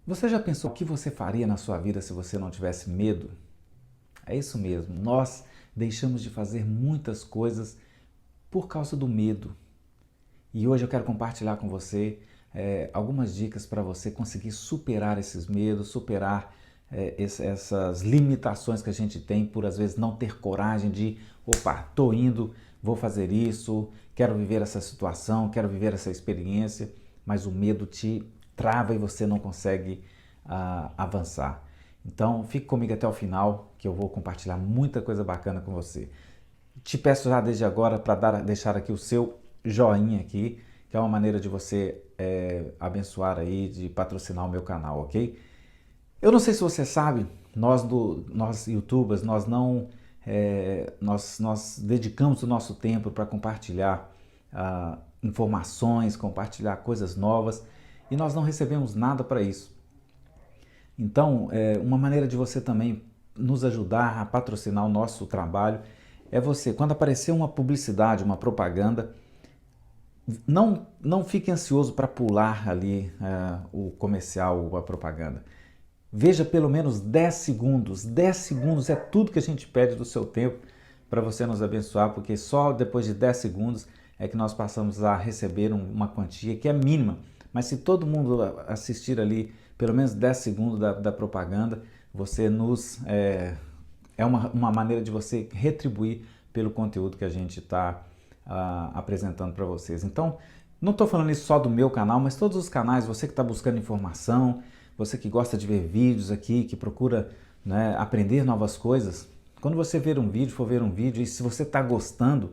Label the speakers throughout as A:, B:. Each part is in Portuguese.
A: Você já pensou o que você faria na sua vida se você não tivesse medo? É isso mesmo, nós deixamos de fazer muitas coisas por causa do medo. E hoje eu quero compartilhar com você algumas dicas para você conseguir superar esses medos, superar essas limitações que a gente tem por às vezes não ter coragem de, opa, tô indo, vou fazer isso, quero viver essa situação, quero viver essa experiência, mas o medo te trava e você não consegue avançar. Então fique comigo até o final que eu vou compartilhar muita coisa bacana com você. Te peço já desde agora para deixar aqui o seu joinha aqui, que é uma maneira de você abençoar aí, de patrocinar o meu canal, ok? Eu não sei se você sabe, nós YouTubers, nós não nós dedicamos o nosso tempo para compartilhar informações, compartilhar coisas novas e nós não recebemos nada para isso. Então, uma maneira de você também nos ajudar a patrocinar o nosso trabalho é você, quando aparecer uma publicidade, uma propaganda, não fique ansioso para pular ali o comercial ou a propaganda. Veja pelo menos 10 segundos. 10 segundos é tudo que a gente pede do seu tempo para você nos abençoar, porque só depois de 10 segundos é que nós passamos a receber uma quantia que é mínima. Mas se todo mundo assistir ali pelo menos 10 segundos da propaganda, você é uma maneira de você retribuir pelo conteúdo que a gente está apresentando para vocês. Então, não estou falando isso só do meu canal, mas todos os canais, você que está buscando informação, você que gosta de ver vídeos aqui, que procura, né, aprender novas coisas, quando você for ver um vídeo, e se você está gostando,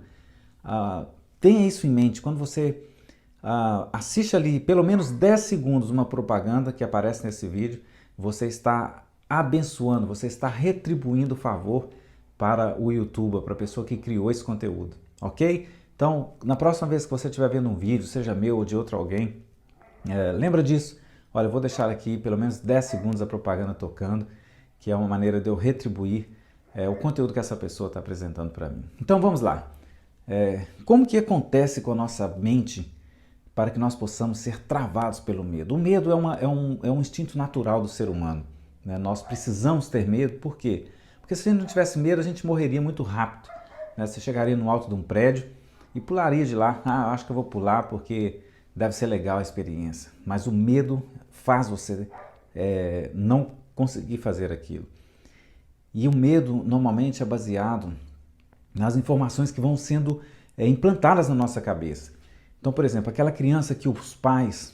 A: tenha isso em mente. Quando você assiste ali pelo menos 10 segundos uma propaganda que aparece nesse vídeo, você está abençoando, você está retribuindo o favor para o YouTuber, para a pessoa que criou esse conteúdo, ok? Então, na próxima vez que você estiver vendo um vídeo, seja meu ou de outro alguém, lembra disso. Olha, eu vou deixar aqui pelo menos 10 segundos a propaganda tocando, que é uma maneira de eu retribuir o conteúdo que essa pessoa está apresentando para mim. Então vamos lá. Como que acontece com a nossa mente para que nós possamos ser travados pelo medo? O medo é um instinto natural do ser humano, né? Nós precisamos ter medo, por quê? Porque se a gente não tivesse medo, a gente morreria muito rápido, né? Você chegaria no alto de um prédio e pularia de lá. Acho que eu vou pular porque deve ser legal a experiência. Mas o medo faz você não conseguir fazer aquilo. E o medo normalmente é baseado nas informações que vão sendo implantadas na nossa cabeça. Então, por exemplo, aquela criança que os pais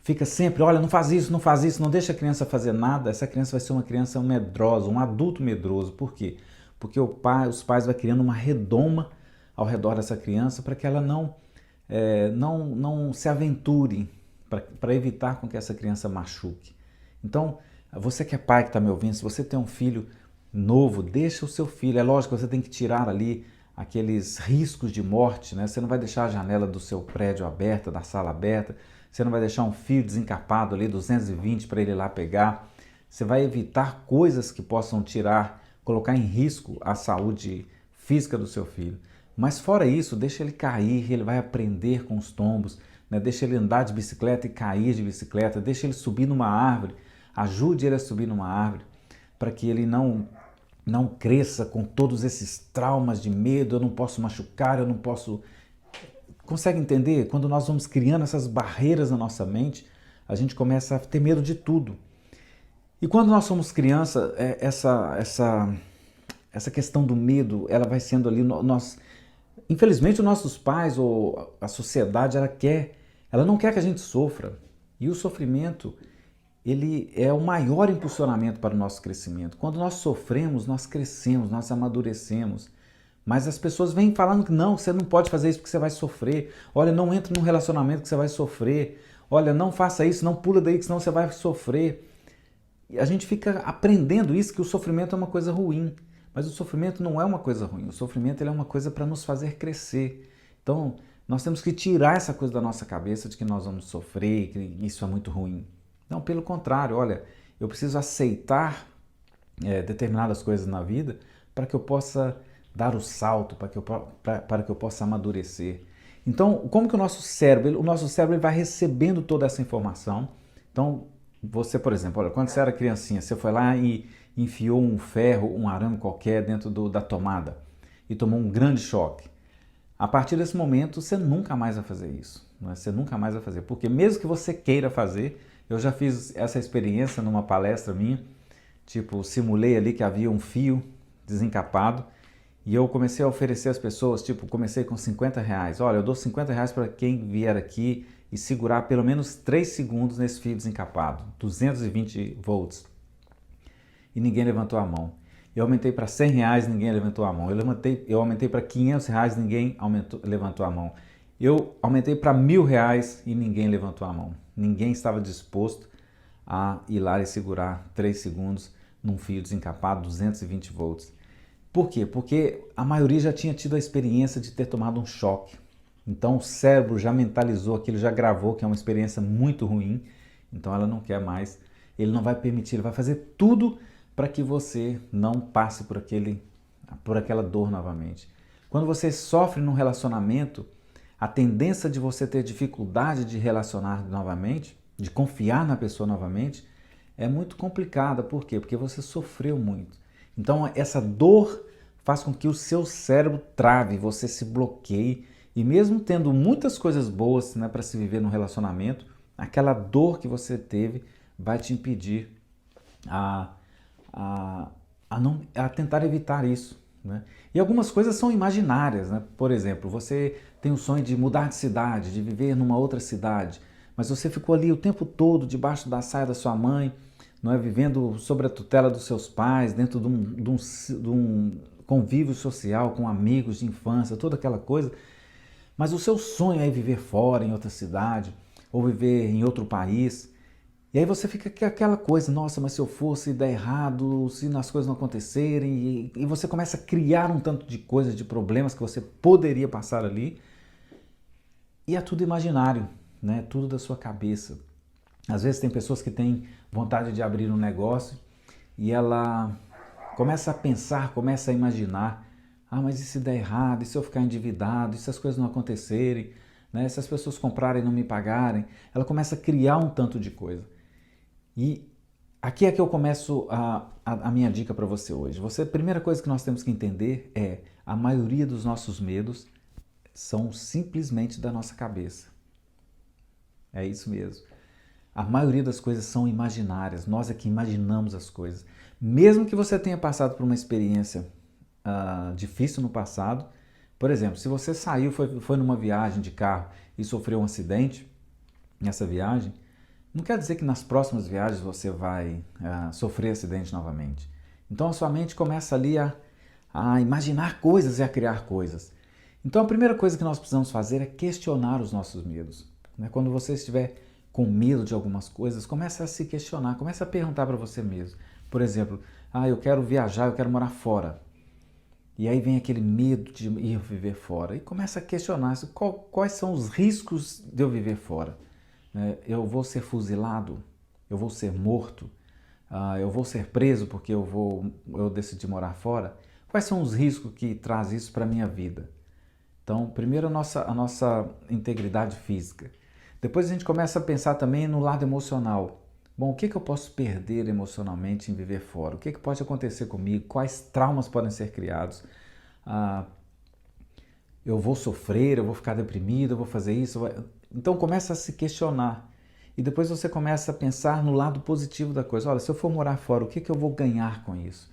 A: fica sempre, olha, não faz isso, não deixa a criança fazer nada, essa criança vai ser uma criança medrosa, um adulto medroso. Por quê? Porque os pais vão criando uma redoma ao redor dessa criança para que ela não se aventure, para evitar com que essa criança machuque. Então, você que é pai que está me ouvindo, se você tem um filho novo, deixa o seu filho. É lógico que você tem que tirar ali aqueles riscos de morte, né? Você não vai deixar a janela do seu prédio aberta, da sala aberta, você não vai deixar um fio desencapado ali, 220, para ele ir lá pegar. Você vai evitar coisas que possam colocar em risco a saúde física do seu filho. Mas fora isso, deixa ele cair, ele vai aprender com os tombos, né? Deixa ele andar de bicicleta e cair de bicicleta, deixa ele subir numa árvore, ajude ele a subir numa árvore, para que ele não cresça com todos esses traumas de medo, eu não posso machucar, eu não posso... Consegue entender? Quando nós vamos criando essas barreiras na nossa mente, a gente começa a ter medo de tudo. E quando nós somos criança, essa questão do medo, ela vai sendo ali... Infelizmente, os nossos pais ou a sociedade, ela não quer que a gente sofra. E o sofrimento, ele é o maior impulsionamento para o nosso crescimento. Quando nós sofremos, nós crescemos, nós amadurecemos. Mas as pessoas vêm falando que não, você não pode fazer isso porque você vai sofrer. Olha, não entre num relacionamento que você vai sofrer. Olha, não faça isso, não pula daí que senão você vai sofrer. E a gente fica aprendendo isso, que o sofrimento é uma coisa ruim. Mas o sofrimento não é uma coisa ruim, o sofrimento ele é uma coisa para nos fazer crescer. Então, nós temos que tirar essa coisa da nossa cabeça de que nós vamos sofrer, que isso é muito ruim. Não, pelo contrário, olha, eu preciso aceitar determinadas coisas na vida para que eu possa dar o salto, para que eu possa amadurecer. Então, como que o nosso cérebro ele vai recebendo toda essa informação. Então, Você, por exemplo, olha, quando você era criancinha, você foi lá e enfiou um ferro, um arame qualquer dentro da tomada e tomou um grande choque. A partir desse momento, você nunca mais vai fazer isso. Não é? Você nunca mais vai fazer. Porque mesmo que você queira fazer, eu já fiz essa experiência numa palestra minha, tipo, simulei ali que havia um fio desencapado e eu comecei a oferecer às pessoas, tipo, comecei com R$ 50. Olha, eu dou R$ 50 para quem vier aqui e segurar pelo menos 3 segundos nesse fio desencapado, 220 volts. E ninguém levantou a mão. Eu aumentei para R$ 100, ninguém levantou a mão. Eu aumentei para R$ 500, ninguém levantou a mão. Eu aumentei para R$ 1.000 e ninguém levantou a mão. Ninguém estava disposto a ir lá e segurar 3 segundos num fio desencapado, 220 volts. Por quê? Porque a maioria já tinha tido a experiência de ter tomado um choque. Então o cérebro já mentalizou aquilo, já gravou que é uma experiência muito ruim. Então ela não quer mais, ele não vai permitir, ele vai fazer tudo para que você não passe por aquela dor novamente. Quando você sofre num relacionamento, a tendência de você ter dificuldade de relacionar novamente, de confiar na pessoa novamente, é muito complicada. Por quê? Porque você sofreu muito. Então essa dor faz com que o seu cérebro trave, você se bloqueie, e mesmo tendo muitas coisas boas, né, para se viver no relacionamento, aquela dor que você teve vai te impedir a tentar evitar isso. Né? E algumas coisas são imaginárias. Né? Por exemplo, você tem o sonho de mudar de cidade, de viver numa outra cidade, mas você ficou ali o tempo todo debaixo da saia da sua mãe, não é, vivendo sob a tutela dos seus pais, dentro de um convívio social com amigos de infância, toda aquela coisa. Mas o seu sonho é viver fora, em outra cidade, ou viver em outro país. E aí você fica com aquela coisa, nossa, mas se eu fosse dar errado, se as coisas não acontecerem, e você começa a criar um tanto de coisas, de problemas que você poderia passar ali, e é tudo imaginário, né? Tudo da sua cabeça. Às vezes tem pessoas que têm vontade de abrir um negócio e ela começa a pensar, começa a imaginar, mas e se der errado, e se eu ficar endividado, e se as coisas não acontecerem, né? Se as pessoas comprarem e não me pagarem, ela começa a criar um tanto de coisa. E aqui é que eu começo a minha dica para você hoje. A primeira coisa que nós temos que entender é a maioria dos nossos medos são simplesmente da nossa cabeça. É isso mesmo. A maioria das coisas são imaginárias, nós é que imaginamos as coisas. Mesmo que você tenha passado por uma experiência difícil no passado, por exemplo, se você saiu, foi numa viagem de carro e sofreu um acidente nessa viagem, não quer dizer que nas próximas viagens você vai sofrer acidente novamente. Então a sua mente começa ali a imaginar coisas e a criar coisas. Então a primeira coisa que nós precisamos fazer é questionar os nossos medos. Quando você estiver com medo de algumas coisas, comece a se questionar, comece a perguntar para você mesmo. Por exemplo, eu quero viajar, eu quero morar fora. E aí vem aquele medo de ir viver fora. E começa a questionar quais são os riscos de eu viver fora. Eu vou ser fuzilado? Eu vou ser morto? Eu vou ser preso porque eu decidi morar fora? Quais são os riscos que traz isso para a minha vida? Então, primeiro a nossa integridade física. Depois a gente começa a pensar também no lado emocional. Bom, o que eu posso perder emocionalmente em viver fora? O que pode acontecer comigo? Quais traumas podem ser criados? Eu vou sofrer, eu vou ficar deprimido, eu vou fazer isso? Então começa a se questionar. E depois você começa a pensar no lado positivo da coisa. Olha, se eu for morar fora, o que eu vou ganhar com isso?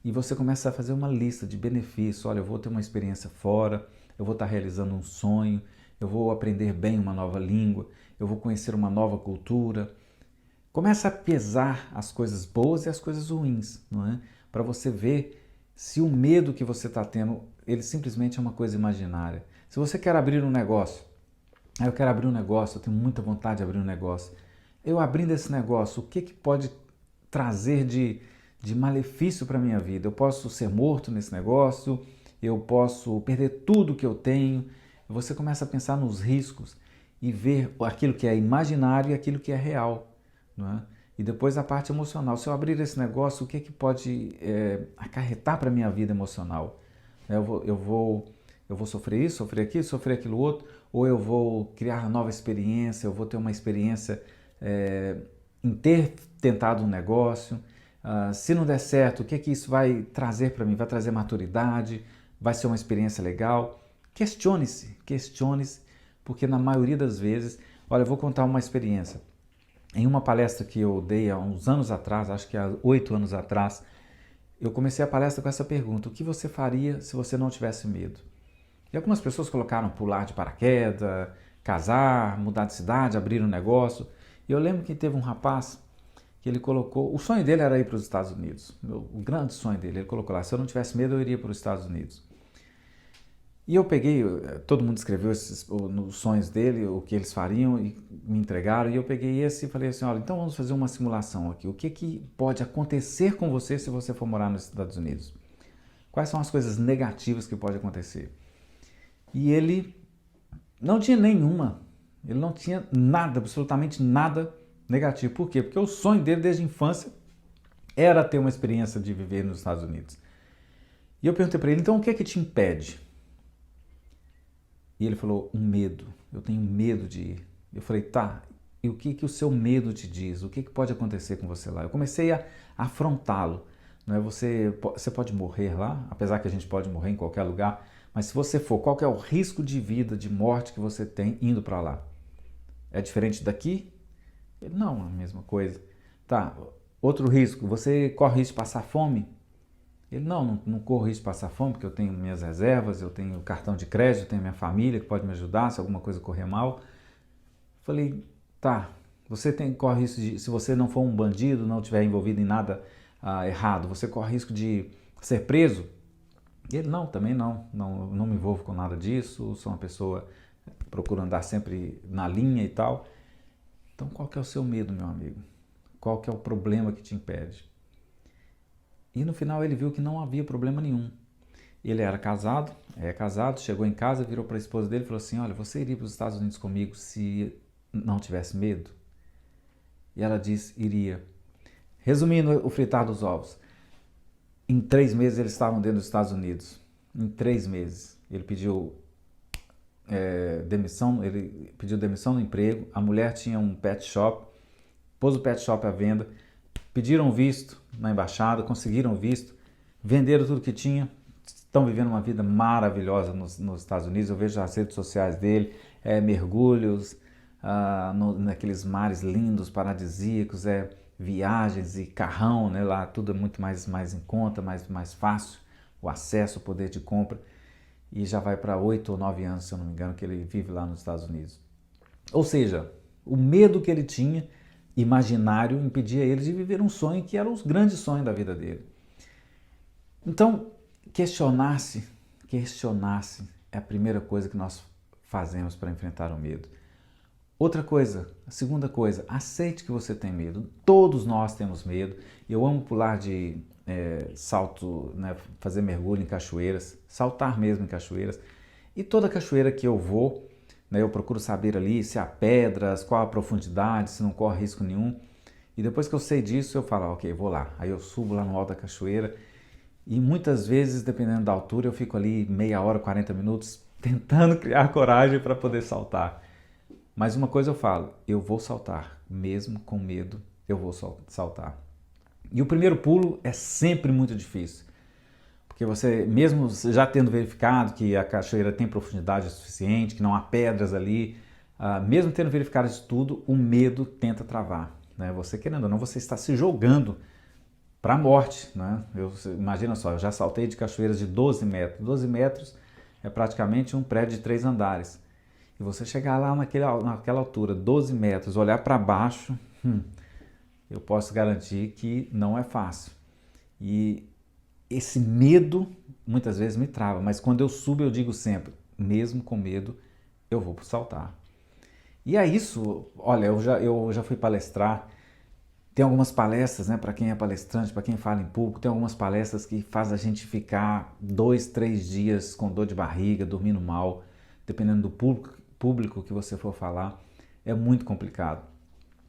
A: E você começa a fazer uma lista de benefícios. Olha, eu vou ter uma experiência fora, eu vou estar realizando um sonho, eu vou aprender bem uma nova língua, eu vou conhecer uma nova cultura. Começa a pesar as coisas boas e as coisas ruins, não é? Para você ver se o medo que você está tendo, ele simplesmente é uma coisa imaginária. Se você quer abrir um negócio, eu quero abrir um negócio, eu tenho muita vontade de abrir um negócio. Eu abrindo esse negócio, o que pode trazer de malefício para a minha vida? Eu posso ser morto nesse negócio, eu posso perder tudo que eu tenho. Você começa a pensar nos riscos e ver aquilo que é imaginário e aquilo que é real. Não é? E depois a parte emocional. Se eu abrir esse negócio, o que pode acarretar para a minha vida emocional? Eu vou sofrer isso, sofrer aquilo outro, ou eu vou criar nova experiência, eu vou ter uma experiência em ter tentado um negócio. Se não der certo, o que é que isso vai trazer para mim? Vai trazer maturidade? Vai ser uma experiência legal? Questione-se, porque na maioria das vezes, olha, eu vou contar uma experiência. Em uma palestra que eu dei há uns anos atrás, acho que há 8 anos atrás, eu comecei a palestra com essa pergunta: o que você faria se você não tivesse medo? E algumas pessoas colocaram pular de paraquedas, casar, mudar de cidade, abrir um negócio. E eu lembro que teve um rapaz que ele colocou, o sonho dele era ir para os Estados Unidos, o grande sonho dele, ele colocou lá: se eu não tivesse medo eu iria para os Estados Unidos. E eu peguei, todo mundo escreveu nos sonhos dele, o que eles fariam e me entregaram, e eu peguei esse e falei assim: olha, então vamos fazer uma simulação aqui. O que pode acontecer com você se você for morar nos Estados Unidos? Quais são as coisas negativas que pode acontecer? E ele não tinha nenhuma, ele não tinha nada, absolutamente nada negativo. Por quê? Porque o sonho dele desde a infância era ter uma experiência de viver nos Estados Unidos. E eu perguntei para ele: então o que é que te impede? E ele falou: um medo, eu tenho medo de ir. Eu falei: tá, e o que o seu medo te diz? O que pode acontecer com você lá? Eu comecei a afrontá-lo. Não é? Você pode morrer lá, apesar que a gente pode morrer em qualquer lugar, mas se você for, qual que é o risco de vida, de morte que você tem indo para lá? É diferente daqui? Ele: não, é a mesma coisa. Tá, outro risco, você corre risco de passar fome? Ele: não corro risco de passar fome, porque eu tenho minhas reservas, eu tenho cartão de crédito, eu tenho minha família que pode me ajudar se alguma coisa correr mal. Falei: tá, você corre risco de, se você não for um bandido, não estiver envolvido em nada errado, você corre risco de ser preso? E ele: não, também não me envolvo com nada disso, sou uma pessoa, procuro andar sempre na linha e tal. Então qual que é o seu medo, meu amigo? Qual que é o problema que te impede? E no final ele viu que não havia problema nenhum. Ele era casado, chegou em casa, virou para a esposa dele e falou assim: olha, você iria para os Estados Unidos comigo se não tivesse medo? E ela disse: iria. Resumindo o fritar dos ovos, em 3 meses eles estavam dentro dos Estados Unidos. Em 3 meses. Ele pediu demissão, ele pediu demissão do emprego, a mulher tinha um pet shop, pôs o pet shop à venda, pediram visto na embaixada, conseguiram visto, venderam tudo que tinha, estão vivendo uma vida maravilhosa nos Estados Unidos. Eu vejo as redes sociais dele, mergulhos naqueles mares lindos, paradisíacos, viagens e carrão, né? Lá tudo é muito mais em conta, mais fácil, o acesso, o poder de compra. E já vai para 8 ou 9 anos, se eu não me engano, que ele vive lá nos Estados Unidos. Ou seja, o medo que ele tinha, imaginário, impedia ele de viver um sonho que era o grande sonho da vida dele. Então, questionar-se é a primeira coisa que nós fazemos para enfrentar o medo. Outra coisa, a segunda coisa, aceite que você tem medo. Todos nós temos medo. Eu amo pular de salto, né, fazer mergulho em cachoeiras, saltar mesmo em cachoeiras. E toda cachoeira que eu vou, né, eu procuro saber ali se há pedras, qual a profundidade, se não corre risco nenhum. E depois que eu sei disso, eu falo: ok, vou lá. Aí eu subo lá no alto da cachoeira e muitas vezes, dependendo da altura, eu fico ali meia hora, 40 minutos, tentando criar coragem para poder saltar. Mas uma coisa eu falo: eu vou saltar, mesmo com medo, eu vou saltar. E o primeiro pulo é sempre muito difícil, porque você, mesmo já tendo verificado que a cachoeira tem profundidade suficiente, que não há pedras ali, mesmo tendo verificado isso tudo, o medo tenta travar, né? Você, querendo ou não, você está se jogando para a morte, né? Imagina só, eu já saltei de cachoeiras de 12 metros. 12 metros é praticamente um prédio de 3 andares. E você chegar lá naquela altura, 12 metros, olhar para baixo, eu posso garantir que não é fácil. E esse medo muitas vezes me trava, mas quando eu subo eu digo sempre: mesmo com medo, eu vou saltar. E é isso. Olha, eu já fui palestrar. Tem algumas palestras, né, para quem é palestrante, para quem fala em público, tem algumas palestras que faz a gente ficar 2, 3 dias com dor de barriga, dormindo mal, dependendo do público que você for falar. É muito complicado.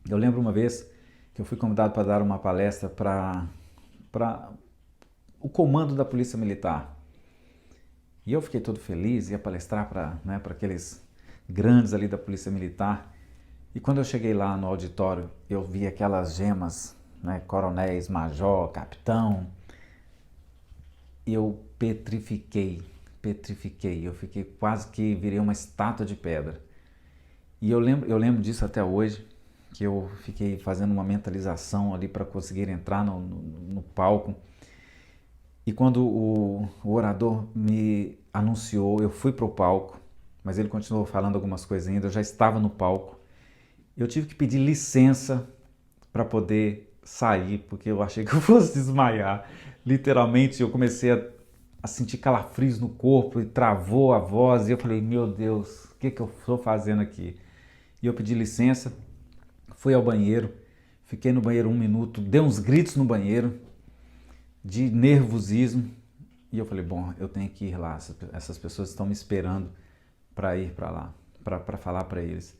A: Eu lembro uma vez que eu fui convidado para dar uma palestra para o comando da Polícia Militar. E eu fiquei todo feliz, ia palestrar para aqueles grandes ali da Polícia Militar. E quando eu cheguei lá no auditório, eu vi aquelas gemas, né, coronéis, major, capitão, e eu petrifiquei. Eu fiquei quase que virei uma estátua de pedra. E eu lembro disso até hoje, que eu fiquei fazendo uma mentalização ali para conseguir entrar no palco. E quando o orador me anunciou, eu fui para o palco, mas ele continuou falando algumas coisas ainda, eu já estava no palco. Eu tive que pedir licença para poder sair, porque eu achei que eu fosse desmaiar. Literalmente, eu comecei a sentir calafrios no corpo e travou a voz. E eu falei, meu Deus, o que eu estou fazendo aqui? E eu pedi licença, fui ao banheiro, fiquei no banheiro 1 minuto, dei uns gritos no banheiro de nervosismo. E eu falei, bom, eu tenho que ir lá, essas pessoas estão me esperando para ir para lá, para falar para eles.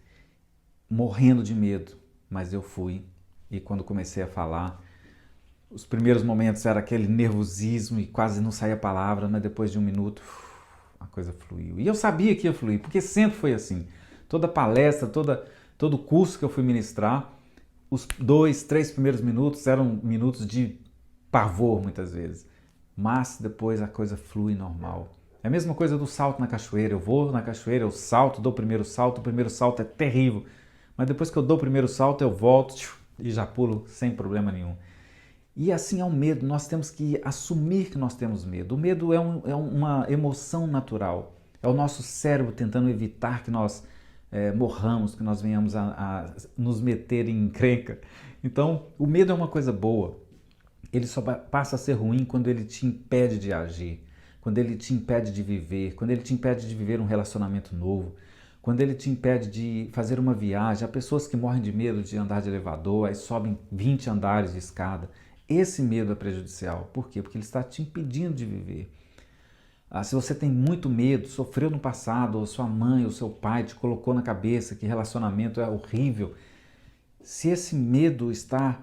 A: Morrendo de medo, mas eu fui. E quando comecei a falar, os primeiros momentos era aquele nervosismo e quase não saía palavra, mas depois de 1 minuto a coisa fluiu. E eu sabia que ia fluir, porque sempre foi assim. Toda palestra, todo curso que eu fui ministrar, os 2, 3 primeiros minutos eram minutos de pavor muitas vezes, mas depois a coisa flui normal. É a mesma coisa do salto na cachoeira. Eu vou na cachoeira, eu salto, dou o primeiro salto é terrível. Mas depois que eu dou o primeiro salto, eu volto e já pulo sem problema nenhum. E assim é o medo, nós temos que assumir que nós temos medo. O medo é uma emoção natural, é o nosso cérebro tentando evitar que nós morramos, que nós venhamos a nos meter em encrenca. Então, o medo é uma coisa boa, ele só passa a ser ruim quando ele te impede de agir, quando ele te impede de viver, quando ele te impede de viver um relacionamento novo, quando ele te impede de fazer uma viagem. Há pessoas que morrem de medo de andar de elevador, aí sobem 20 andares de escada. Esse medo é prejudicial. Por quê? Porque ele está te impedindo de viver. Se você tem muito medo, sofreu no passado, ou sua mãe ou seu pai te colocou na cabeça que relacionamento é horrível, se esse medo está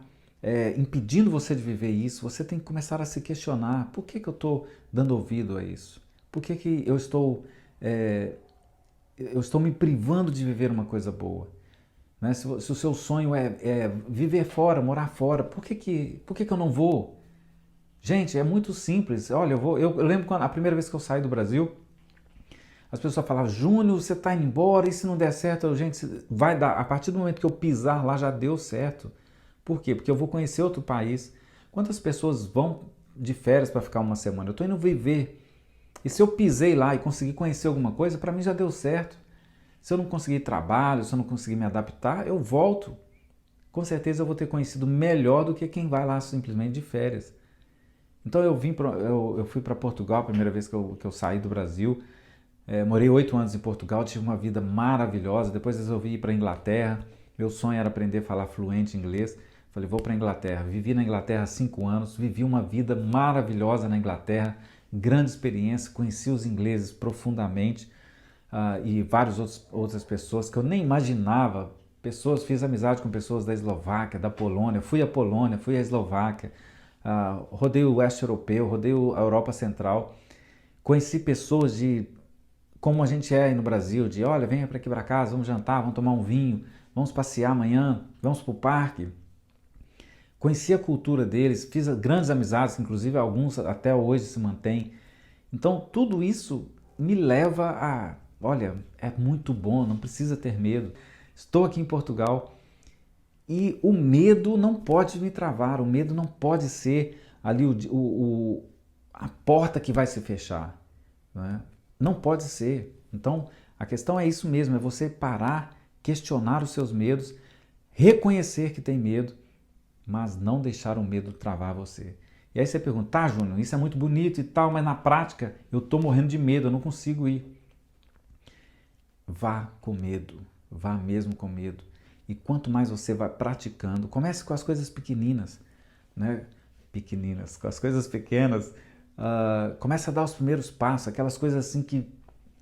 A: impedindo você de viver isso, você tem que começar a se questionar: por que eu estou dando ouvido a isso? Por que eu estou me privando de viver uma coisa boa? Né? Se o seu sonho é viver fora, morar fora, por que eu não vou? Gente, é muito simples. Olha, eu lembro quando a primeira vez que eu saí do Brasil, as pessoas falavam: Júnior, você está indo embora, e se não der certo? Gente, vai dar. A partir do momento que eu pisar lá, já deu certo. Por quê? Porque eu vou conhecer outro país. Quantas pessoas vão de férias para ficar uma semana? Eu estou indo viver. E se eu pisei lá e consegui conhecer alguma coisa, para mim já deu certo. Se eu não conseguir trabalho, se eu não conseguir me adaptar, eu volto. Com certeza eu vou ter conhecido melhor do que quem vai lá simplesmente de férias. Então eu fui para Portugal a primeira vez que eu saí do Brasil. Morei 8 anos em Portugal, tive uma vida maravilhosa. Depois resolvi ir para a Inglaterra. Meu sonho era aprender a falar fluente inglês. Falei, vou para a Inglaterra. Vivi na Inglaterra 5 anos, vivi uma vida maravilhosa na Inglaterra, grande experiência, conheci os ingleses profundamente. E várias outras pessoas que eu nem imaginava. Fiz amizade com pessoas da Eslováquia, da Polônia. Fui à Polônia, fui à Eslováquia, rodei o oeste europeu, rodei a Europa Central. Conheci pessoas de como a gente é aí no Brasil, de olha, venha para aqui para casa, vamos jantar, vamos tomar um vinho, vamos passear amanhã, vamos para o parque. Conheci a cultura deles, fiz grandes amizades, inclusive alguns até hoje se mantêm. Então tudo isso me leva a, olha, é muito bom, não precisa ter medo. Estou aqui em Portugal e o medo não pode me travar, o medo não pode ser ali a porta que vai se fechar. Né? Não pode ser. Então a questão é isso mesmo, é você parar, questionar os seus medos, reconhecer que tem medo, mas não deixar o medo travar você. E aí você pergunta, tá, Júnior, isso é muito bonito e tal, mas na prática eu estou morrendo de medo, eu não consigo ir. Vá com medo, vá mesmo com medo. E quanto mais você vai praticando, comece com as coisas pequeninas, né? Pequeninas, com as coisas pequenas, comece a dar os primeiros passos, aquelas coisas assim que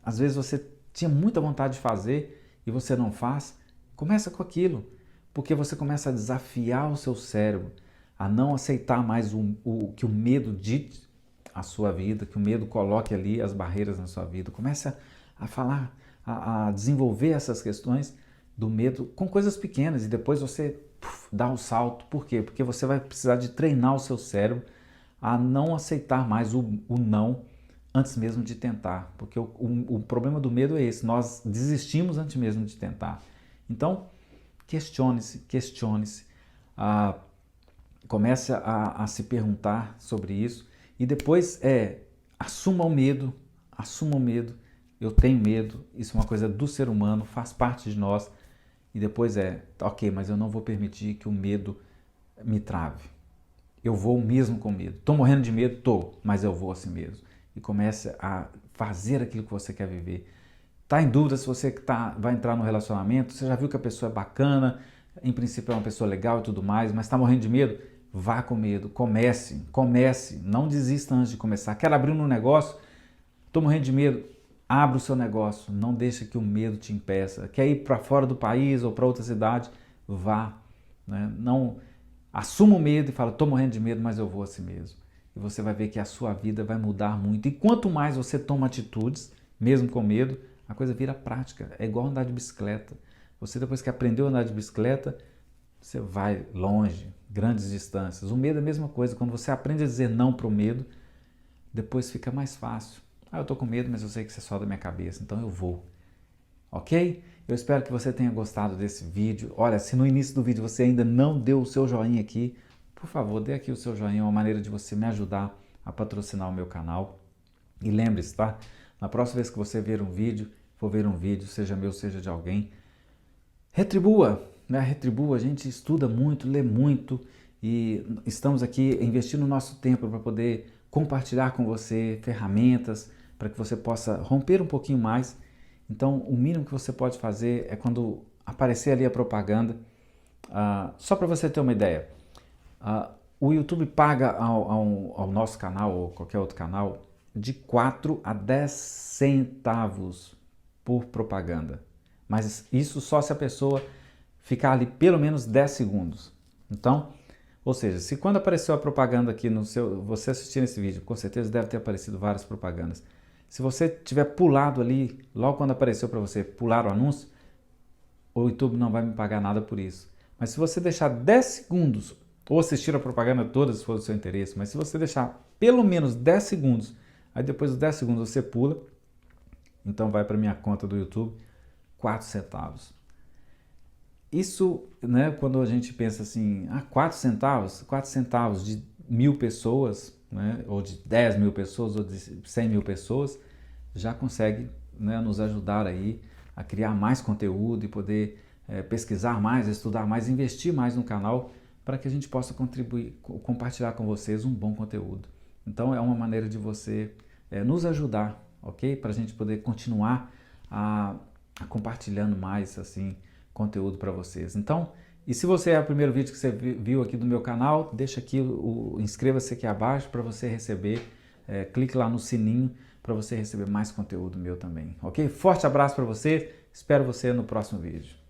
A: às vezes você tinha muita vontade de fazer e você não faz. Começa com aquilo, porque você começa a desafiar o seu cérebro a não aceitar mais que o medo dite a sua vida, que o medo coloque ali as barreiras na sua vida. Começa a falar, a desenvolver essas questões do medo com coisas pequenas e depois você dá o salto. Por quê? Porque você vai precisar de treinar o seu cérebro a não aceitar mais o não antes mesmo de tentar. Porque o problema do medo é esse, nós desistimos antes mesmo de tentar. Então, questione-se, comece a se perguntar sobre isso e depois assuma o medo, eu tenho medo, isso é uma coisa do ser humano, faz parte de nós e depois ok, mas eu não vou permitir que o medo me trave, eu vou mesmo com medo, estou morrendo de medo, mas eu vou assim mesmo e comece a fazer aquilo que você quer viver. Está em dúvida se você vai entrar no relacionamento, você já viu que a pessoa é bacana, em princípio é uma pessoa legal e tudo mais, mas está morrendo de medo? Vá com medo, comece, não desista antes de começar. Quer abrir um negócio? Estou morrendo de medo, abra o seu negócio, não deixe que o medo te impeça. Quer ir para fora do país ou para outra cidade? Vá. Né? Não, assuma o medo e fala, estou morrendo de medo, mas eu vou assim mesmo. E você vai ver que a sua vida vai mudar muito. E quanto mais você toma atitudes, mesmo com medo, a coisa vira prática. É igual andar de bicicleta. Você depois que aprendeu a andar de bicicleta, você vai longe, grandes distâncias. O medo é a mesma coisa. Quando você aprende a dizer não para o medo, depois fica mais fácil. Eu estou com medo, mas eu sei que isso é só da minha cabeça, então eu vou. Ok? Eu espero que você tenha gostado desse vídeo. Olha, se no início do vídeo você ainda não deu o seu joinha aqui, por favor, dê aqui o seu joinha, é uma maneira de você me ajudar a patrocinar o meu canal. E lembre-se, tá? Na próxima vez que você for ver um vídeo, seja meu, seja de alguém, retribua, né? Retribua, a gente estuda muito, lê muito e estamos aqui investindo o nosso tempo para poder compartilhar com você ferramentas para que você possa romper um pouquinho mais. Então, o mínimo que você pode fazer é quando aparecer ali a propaganda, só para você ter uma ideia, o YouTube paga ao nosso canal ou qualquer outro canal de 4 a 10 centavos por propaganda. Mas isso só se a pessoa ficar ali pelo menos 10 segundos. Então, ou seja, se quando apareceu a propaganda aqui você assistindo esse vídeo, com certeza deve ter aparecido várias propagandas. Se você tiver pulado ali, logo quando apareceu para você pular o anúncio, o YouTube não vai me pagar nada por isso. Mas se você deixar 10 segundos, ou assistir a propaganda toda, se for do seu interesse, mas se você deixar pelo menos 10 segundos, aí depois dos 10 segundos você pula, então vai para minha conta do YouTube, 4 centavos. Isso, né, quando a gente pensa assim, 4 centavos de 1000 pessoas, né, ou de 10 mil pessoas, ou de 100 mil pessoas, já consegue, né, nos ajudar aí a criar mais conteúdo e poder pesquisar mais, estudar mais, investir mais no canal para que a gente possa contribuir, compartilhar com vocês um bom conteúdo. Então é uma maneira de você nos ajudar, ok? Para a gente poder continuar compartilhando mais assim conteúdo para vocês. Então, e se você é o primeiro vídeo que você viu aqui do meu canal, deixa aqui, inscreva-se aqui abaixo para você receber, clique lá no sininho para você receber mais conteúdo meu também, ok? Forte abraço para você, espero você no próximo vídeo.